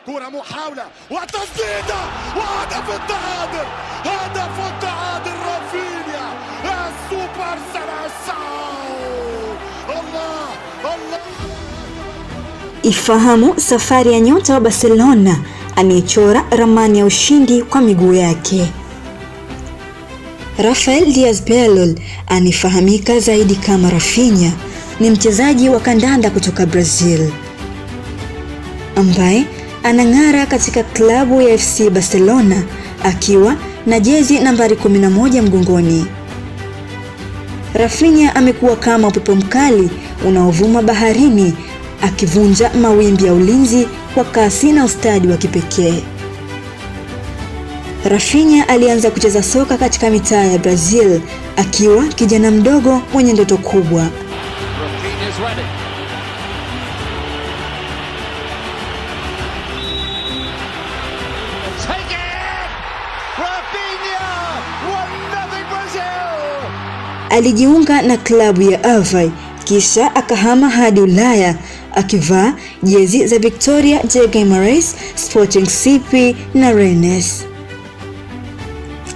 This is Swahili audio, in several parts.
كرة محاولة وتسديدة وهدف التعادل. هدف التعادل رافينيا السوبر سلاساو. الله الله. Ifahamu safari ya nyota wa Barcelona anayechora ramani ya ushindi kwa miguu yake. Rafael Diaz-Balart anifahamika zaidi kama Rafinha, ni mchezaji wa kandanda kutoka Brazil ambaye anang'ara katika klabu ya FC Barcelona akiwa na jezi nambari 11 mgongoni. Rafinha amekuwa kama upepo mkali unaovuma baharini, akivunja mawimbi ya ulinzi kwa kasi na ustadi wa kipekee. Rafinha alianza kucheza soka katika mitaa ya Brazil akiwa kijana mdogo mwenye ndoto kubwa. Alijiunga na klabu ya Avaí kisha akahama hadi Ulaya akivaa jezi za Victoria de Guimarães, Sporting CP na Rennes.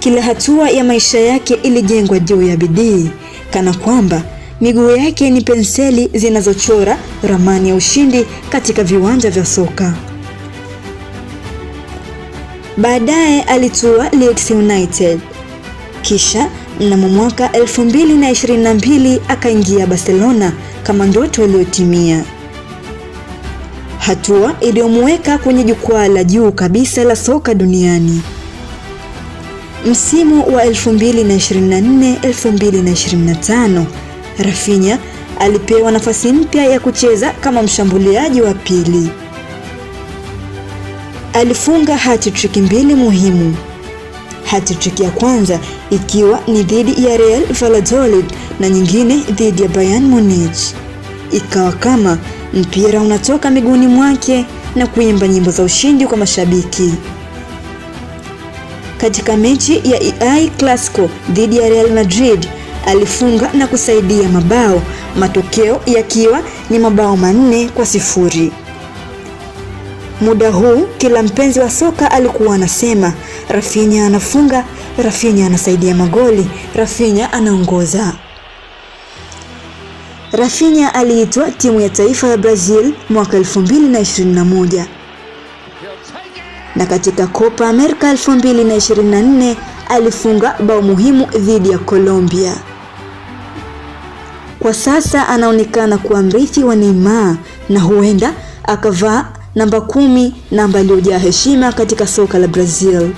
Kila hatua ya maisha yake ilijengwa juu ya bidii, kana kwamba miguu yake ni penseli zinazochora ramani ya ushindi katika viwanja vya soka. Baadaye alitua Leeds United. Kisha mnamo mwaka 2022 akaingia Barcelona kama ndoto iliyotimia, hatua iliyomweka kwenye jukwaa la juu kabisa la soka duniani. Msimu wa 2024-2025 Rafinha alipewa nafasi mpya ya kucheza kama mshambuliaji wa pili. Alifunga hat-trick mbili muhimu. Hat-trick ya kwanza ikiwa ni dhidi ya Real Valladolid na nyingine dhidi ya Bayern Munich. Ikawa kama mpira unatoka miguuni mwake na kuimba nyimbo za ushindi kwa mashabiki. Katika mechi ya El Clasico dhidi ya Real Madrid alifunga na kusaidia mabao, matokeo yakiwa ni mabao 4-0. Muda huu kila mpenzi wa soka alikuwa anasema Rafinha anafunga, Rafinha anasaidia magoli, Rafinha anaongoza. Rafinha aliitwa timu ya taifa ya Brazil mwaka 2021. Na katika Copa America 2024 alifunga bao muhimu dhidi ya Colombia. Kwa sasa anaonekana kuwa mrithi wa Neymar na huenda akavaa namba 10, namba iliyojaa heshima katika soka la Brazil.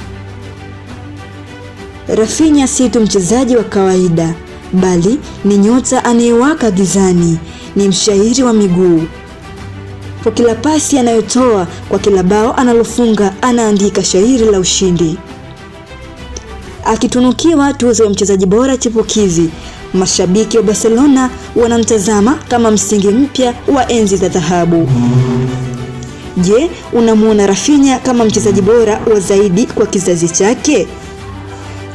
Rafinha si tu mchezaji wa kawaida, bali ni nyota anayewaka gizani, ni mshairi wa miguu. Kwa kila pasi anayotoa, kwa kila bao analofunga, anaandika shairi la ushindi. Akitunukiwa tuzo ya mchezaji bora chipukizi, mashabiki wa Barcelona wanamtazama kama msingi mpya wa enzi za dhahabu. Je, unamuona Rafinha kama mchezaji bora wa zaidi kwa kizazi chake?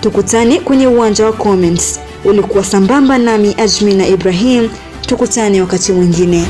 Tukutane kwenye uwanja wa comments. Ulikuwa sambamba nami Ajmina Ibrahim. Tukutane wakati mwingine.